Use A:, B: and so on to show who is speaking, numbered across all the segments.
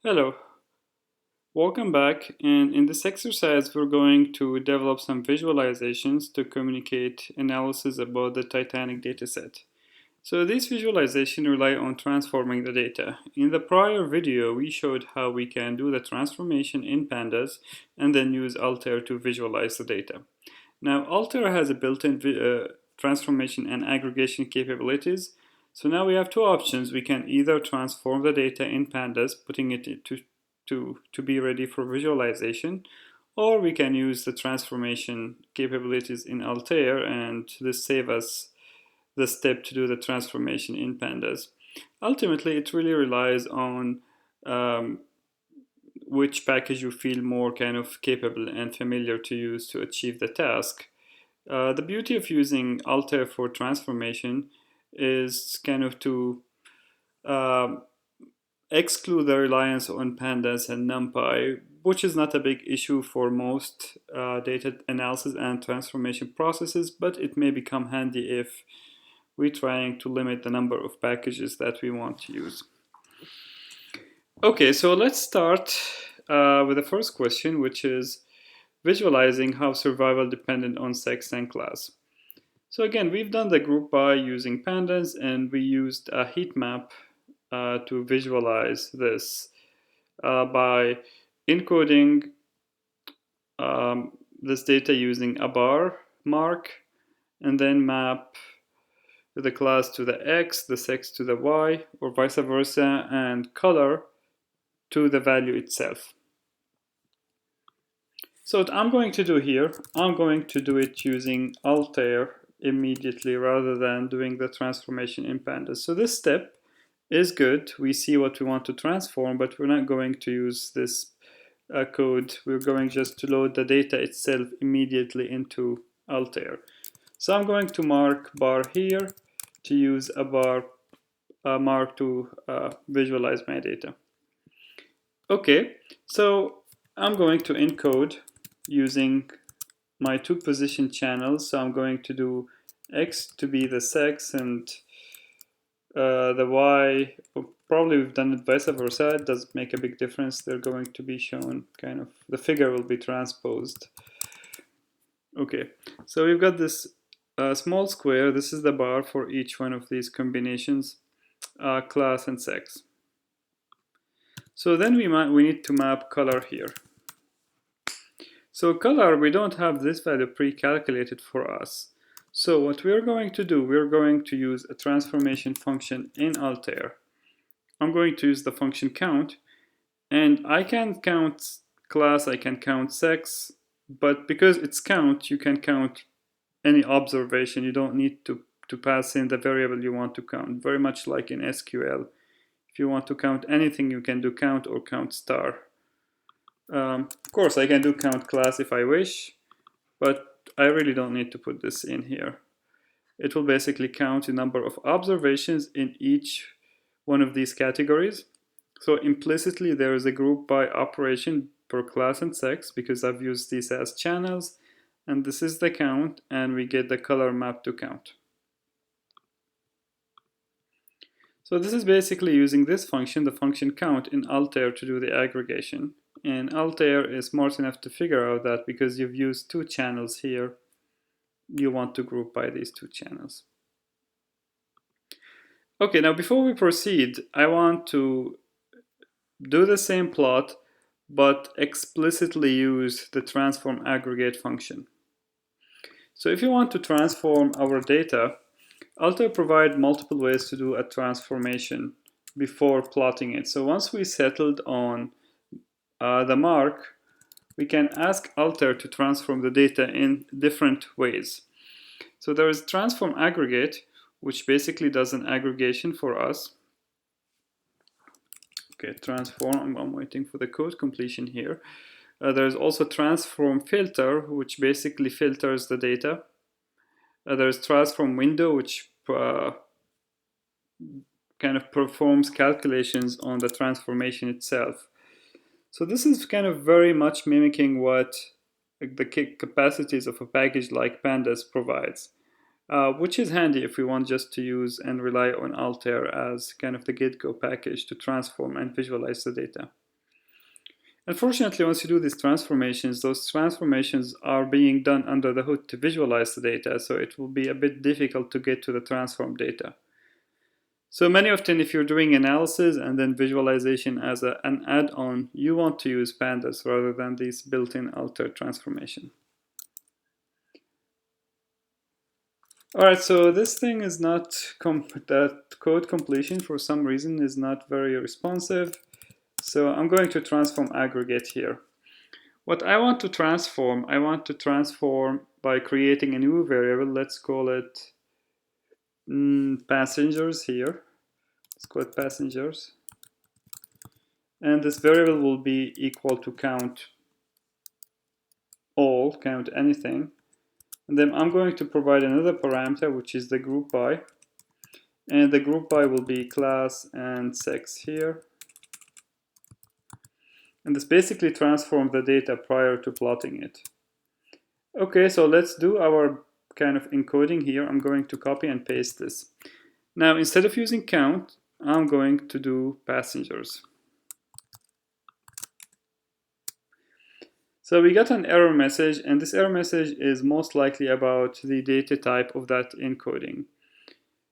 A: Hello, welcome back. And in this exercise, we're going to develop some visualizations to communicate analysis about the Titanic dataset. So these visualizations rely on transforming the data. In the prior video, we showed how we can do the transformation in pandas and then use Altair to visualize the data. Now, Altair has a built-in transformation and aggregation capabilities. So now we have two options. We can either transform the data in pandas, putting it to be ready for visualization, or we can use the transformation capabilities in Altair, and this save us the step to do the transformation in pandas. Ultimately, it really relies on um, which package you feel more kind of capable and familiar to use to achieve the task. The beauty of using Altair for transformation is kind of to um exclude the reliance on pandas and NumPy, which is not a big issue for most data analysis and transformation processes, but it may become handy if we're trying to limit the number of packages that we want to use. Okay, so let's start with the first question, which is visualizing how survival depended on sex and class. So again, we've done the group by using pandas, and we used a heat map to visualize this by encoding this data using a bar mark and then map the class to the X, the sex to the Y, or vice versa, and color to the value itself. So what I'm going to do here, I'm going to do it using Altair immediately rather than doing the transformation in pandas. So this step is good. We see what we want to transform, but we're not going to use this code. We're going just to load the data itself immediately into Altair. So I'm going to mark bar here to use a bar mark to visualize my data. Okay, so I'm going to encode using my two position channels. So I'm going to do X to be the sex and the Y, probably we've done it vice versa. It doesn't make a big difference. They're going to be shown kind of, the figure will be transposed. Okay, so we've got this small square. This is the bar for each one of these combinations, class and sex. So then we need to map color here. So color, we don't have this value pre-calculated for us. So what we're going to do, we're going to use a transformation function in Altair. I'm going to use the function count, and I can count class, I can count sex, but because it's count, you can count any observation. You don't need to pass in the variable you want to count, very much like in SQL. If you want to count anything, you can do count or count star. Of course, I can do count class if I wish, but I really don't need to put this in here. It will basically count the number of observations in each one of these categories. So implicitly, there is a group by operation per class and sex because I've used these as channels, and this is the count, and we get the color map to count. So this is basically using this function, the function count, in Altair to do the aggregation. And Altair is smart enough to figure out that because you've used two channels here, you want to group by these two channels. Okay, now before we proceed, I want to do the same plot, but explicitly use the transform aggregate function. So if you want to transform our data, Altair provides multiple ways to do a transformation before plotting it. So once we settled on the mark, we can ask Altair to transform the data in different ways. So there is transform aggregate, which basically does an aggregation for us. Okay, transform, I'm waiting for the code completion here. There's also transform filter, which basically filters the data. There's transform window, which kind of performs calculations on the transformation itself. So this is kind of very much mimicking what the capacities of a package like pandas provides, which is handy if we want just to use and rely on Altair as kind of the get-go package to transform and visualize the data. Unfortunately, once you do these transformations, those transformations are being done under the hood to visualize the data, so it will be a bit difficult to get to the transformed data. So many often, if you're doing analysis and then visualization as an add-on, you want to use pandas rather than these built-in Altair transformation. All right, so this thing is not, that code completion for some reason is not very responsive. So I'm going to transform aggregate here. What I want to transform by creating a new variable. Let's call it passengers here. Let's call it passengers. And this variable will be equal to count all, count anything. And then I'm going to provide another parameter, which is the group by. And the group by will be class and sex here. And this basically transforms the data prior to plotting it. Okay, so let's do our kind of encoding here. I'm going to copy and paste this. Now, instead of using count, I'm going to do passengers. So we got an error message, and this error message is most likely about the data type of that encoding.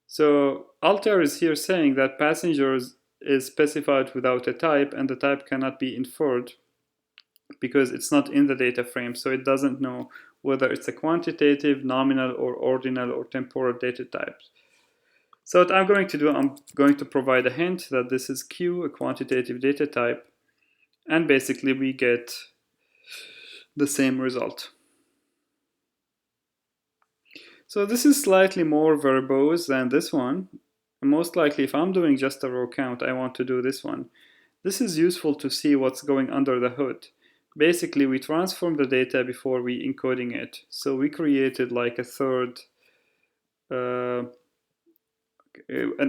A: So Altair is here saying that passengers is specified without a type, and the type cannot be inferred because it's not in the data frame, so it doesn't know whether it's a quantitative, nominal, or ordinal or temporal data type. So what I'm going to do, I'm going to provide a hint that this is Q, a quantitative data type, and basically we get the same result. So this is slightly more verbose than this one. Most likely, if I'm doing just a row count, I want to do this one. This is useful to see what's going under the hood. Basically, we transformed the data before we encoding it. So we created like a third, an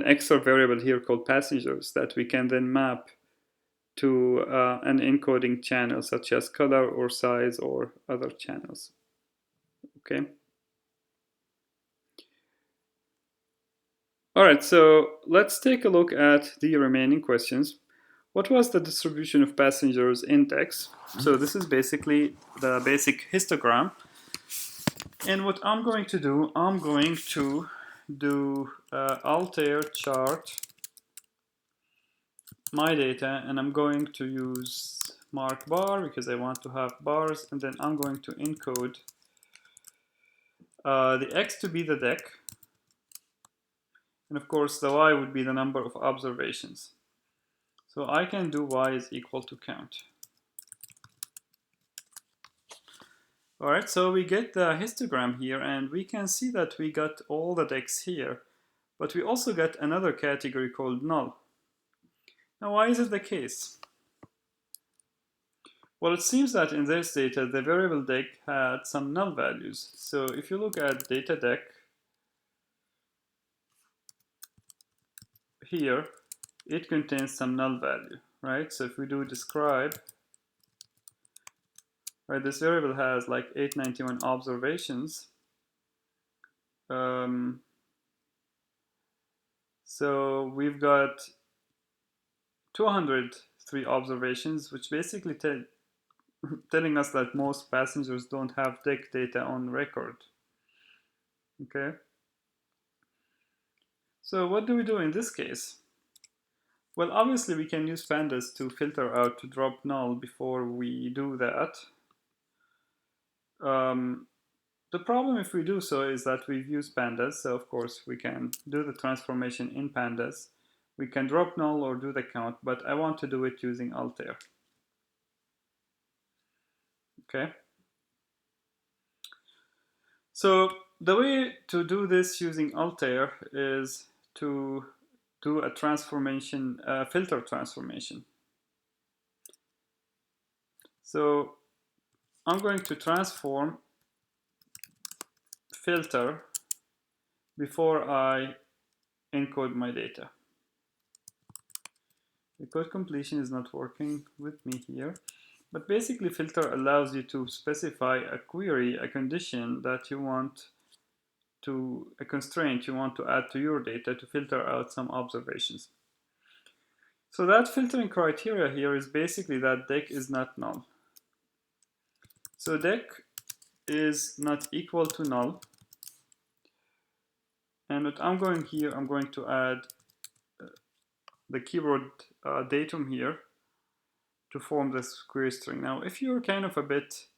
A: extra variable here called passengers that we can then map to an encoding channel such as color or size or other channels. Okay. All right, so let's take a look at the remaining questions. What was the distribution of passengers index? So this is basically the basic histogram. And what I'm going to do, I'm going to do Altair chart my data, and I'm going to use mark bar because I want to have bars, and then I'm going to encode the X to be the deck, and of course the Y would be the number of observations. So I can do Y is equal to count. All right, so we get the histogram here, and we can see that we got all the decks here, but we also got another category called null. Now, why is it the case? Well, it seems that in this data, the variable deck had some null values. So if you look at data deck here, it contains some null value, right? So if we do describe, right, this variable has like 891 observations. So we've got 203 observations, which basically telling us that most passengers don't have deck data on record. Okay. So what do we do in this case? Well, obviously we can use pandas to filter out to drop null before we do that. The problem if we do so is that we've used pandas, so of course we can do the transformation in pandas. We can drop null or do the count, but I want to do it using Altair. Okay. So the way to do this using Altair is to do a transformation, filter transformation. So I'm going to transform filter before I encode my data. The code completion is not working with me here, but basically filter allows you to specify a query, a condition that you want a constraint you want to add to your data to filter out some observations. So that filtering criteria here is basically that deck is not null. So deck is not equal to null. And what I'm going here, I'm going to add the keyword datum here to form this query string. Now, if you're kind of a bit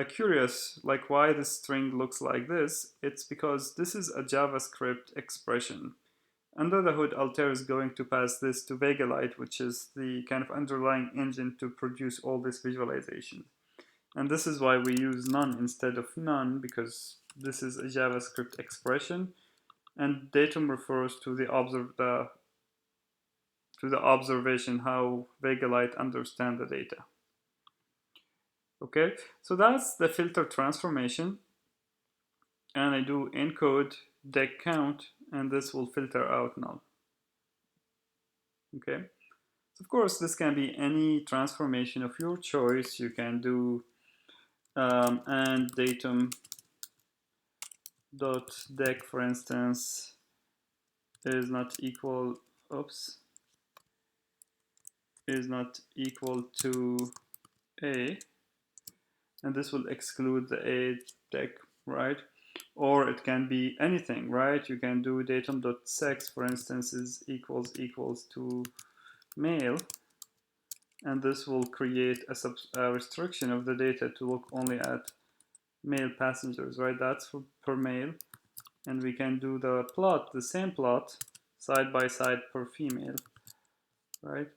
A: curious, like why this string looks like this, it's because this is a JavaScript expression. Under the hood, Altair is going to pass this to VegaLite, which is the kind of underlying engine to produce all this visualization. And this is why we use none instead of none, because this is a JavaScript expression, and datum refers to the observation how VegaLite understand the data. Okay, so that's the filter transformation, and I do encode deck count, and this will filter out null. Okay, so of course this can be any transformation of your choice. You can do and datum dot deck, for instance, is not equal is not equal to a, and this will exclude the a deck, right? Or it can be anything, right? You can do datum.sex, for instance, is equals to male, and this will create a restriction of the data to look only at male passengers, right? That's for per male, and we can do the same plot, side by side per female, right?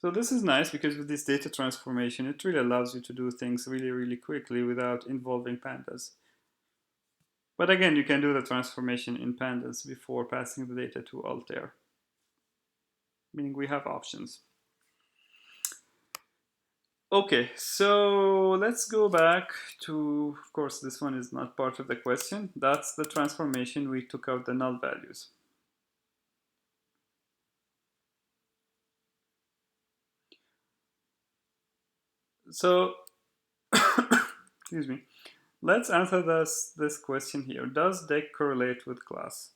A: So this is nice because with this data transformation, it really allows you to do things really, really quickly without involving pandas. But again, you can do the transformation in pandas before passing the data to Altair, meaning we have options. Okay, so let's go back to, of course, this one is not part of the question. That's the transformation. We took out the null values. So, excuse me. Let's answer this question here. Does deck correlate with class?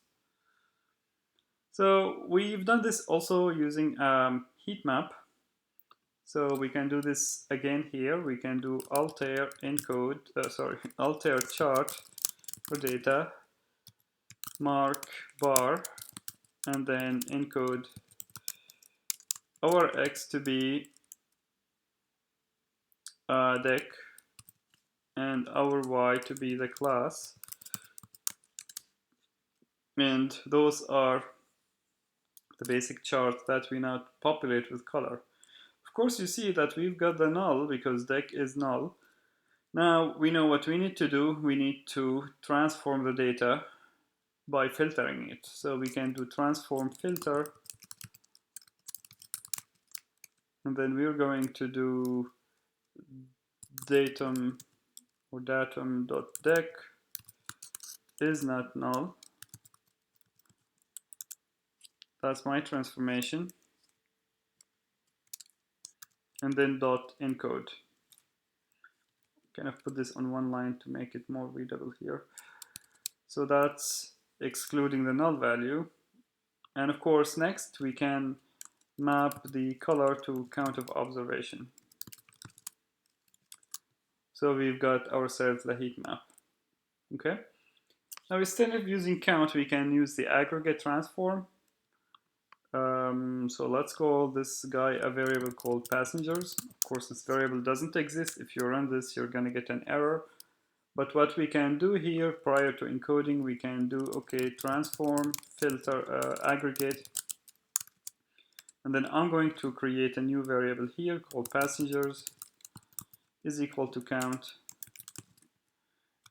A: So we've done this also using heat map. So we can do this again here. We can do Altair encode, Altair chart for data, mark bar, and then encode our X to be deck and our Y to be the class. And those are the basic chart that we now populate with color. Of course, you see that we've got the null because deck is null. Now we know what we need to do. We need to transform the data by filtering it. So we can do transform filter, and then we're going to do datum or datum.deck is not null. That's my transformation. And then dot encode. Kind of put this on one line to make it more readable here. So that's excluding the null value. And of course, next we can map the color to count of observation. So we've got ourselves the heat map. Okay. Now instead of using count, we can use the aggregate transform. So let's call this guy a variable called passengers. Of course, this variable doesn't exist. If you run this, you're going to get an error. But what we can do here prior to encoding, we can do, okay, transform, filter, aggregate. And then I'm going to create a new variable here called passengers is equal to count.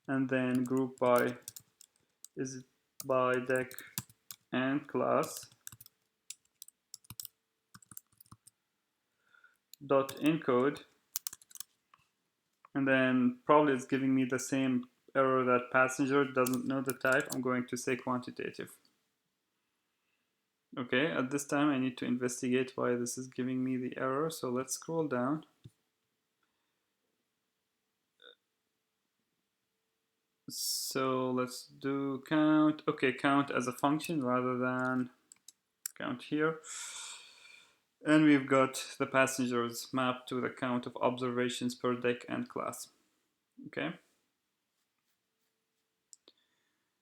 A: And then group by is by deck and class dot encode, and then probably it's giving me the same error that passenger doesn't know the type. I'm going to say quantitative. Okay, at this time I need to investigate why this is giving me the error, so let's scroll down. So let's do count. Okay, count as a function rather than count here. And we've got the passengers mapped to the count of observations per deck and class. Okay.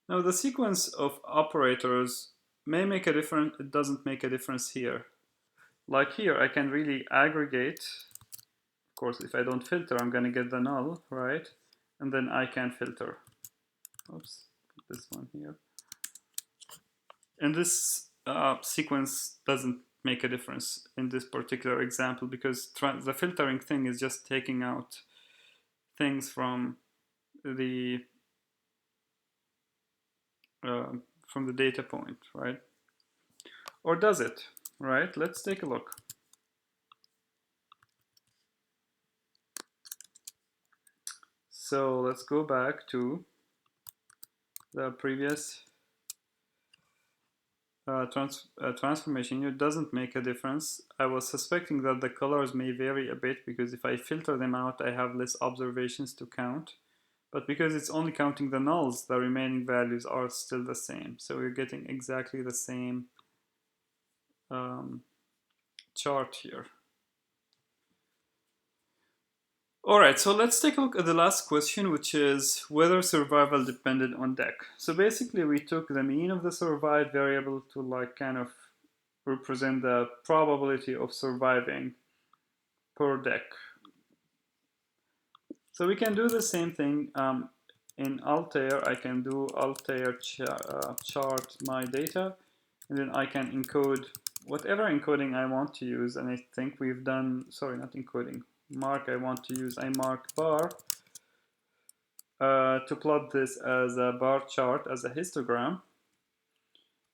A: Now the sequence of operators may make a difference. It doesn't make a difference here. Like here, I can really aggregate. Of course, if I don't filter, I'm going to get the null, right? And then I can filter. Oops, put this one here. And this sequence doesn't make a difference in this particular example because the filtering thing is just taking out things from the data point, right? Or does it, right? Let's take a look. So let's go back to the previous transformation. It doesn't make a difference. I was suspecting that the colors may vary a bit because if I filter them out, I have less observations to count. But because it's only counting the nulls, the remaining values are still the same. So we're getting exactly the same chart here. All right, so let's take a look at the last question, which is whether survival depended on deck. So basically we took the mean of the survived variable to like kind of represent the probability of surviving per deck. So we can do the same thing in Altair. I can do Altair chart my data, and then I can encode whatever encoding I want to use. And I think we've done, sorry, not encoding, mark I want to use. I mark bar to plot this as a bar chart, as a histogram.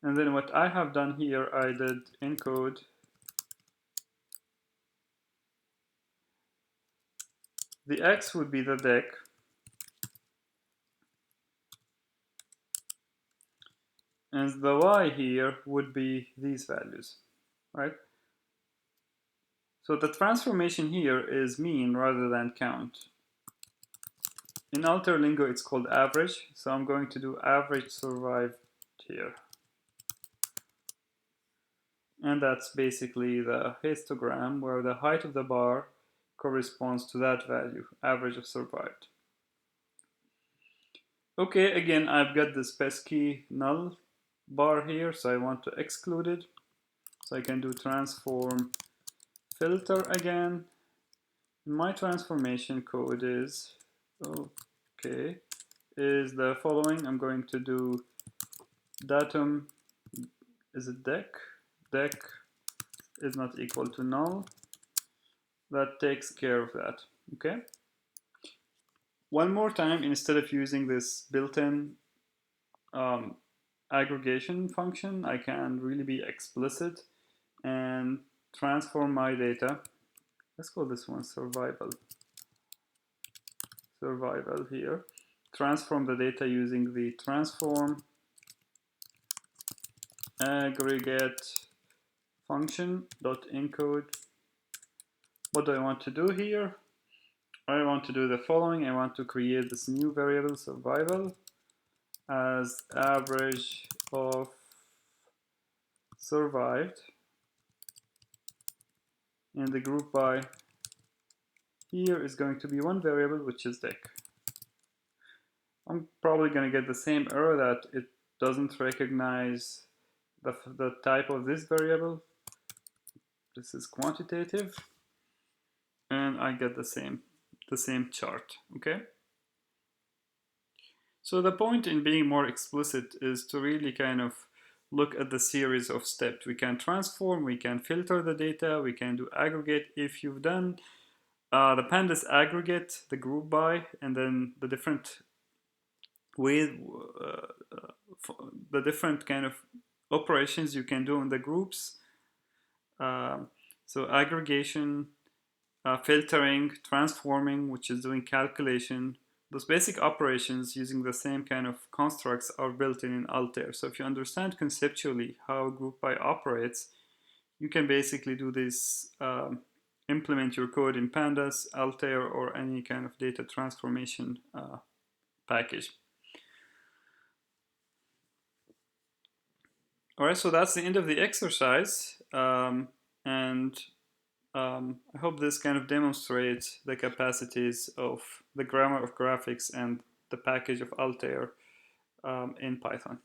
A: And then what I have done here, I did encode the X would be the deck, and the Y here would be these values, right? So the transformation here is mean rather than count. In Altair lingo, it's called average, so I'm going to do average survived here. And that's basically the histogram where the height of the bar corresponds to that value, average of survived. Okay, again, I've got this pesky null bar here, so I want to exclude it. So I can do transform filter again. My transformation code is, okay, is the following. I'm going to do datum, is it deck? Deck is not equal to null. That takes care of that, okay? One more time, instead of using this built-in aggregation function, I can really be explicit and transform my data. Let's call this one survival. Survival here. Transform the data using the transform aggregate function dot encode. What do I want to do here? I want to do the following. I want to create this new variable survival as average of survived, and the group by here is going to be one variable, which is deck. I'm probably going to get the same error that it doesn't recognize the type of this variable. This is quantitative, and I get the same chart, okay? So the point in being more explicit is to really kind of look at the series of steps. We can transform, we can filter the data, we can do aggregate. If you've done the pandas aggregate, the group by, and then the different ways, the different kind of operations you can do in the groups. So aggregation, filtering, transforming, which is doing calculation. Those basic operations using the same kind of constructs are built in Altair. So if you understand conceptually how group by operates, you can basically do this, implement your code in Pandas, Altair, or any kind of data transformation package. All right, so that's the end of the exercise. And I hope this kind of demonstrates the capacities of the grammar of graphics and the package of Altair in Python.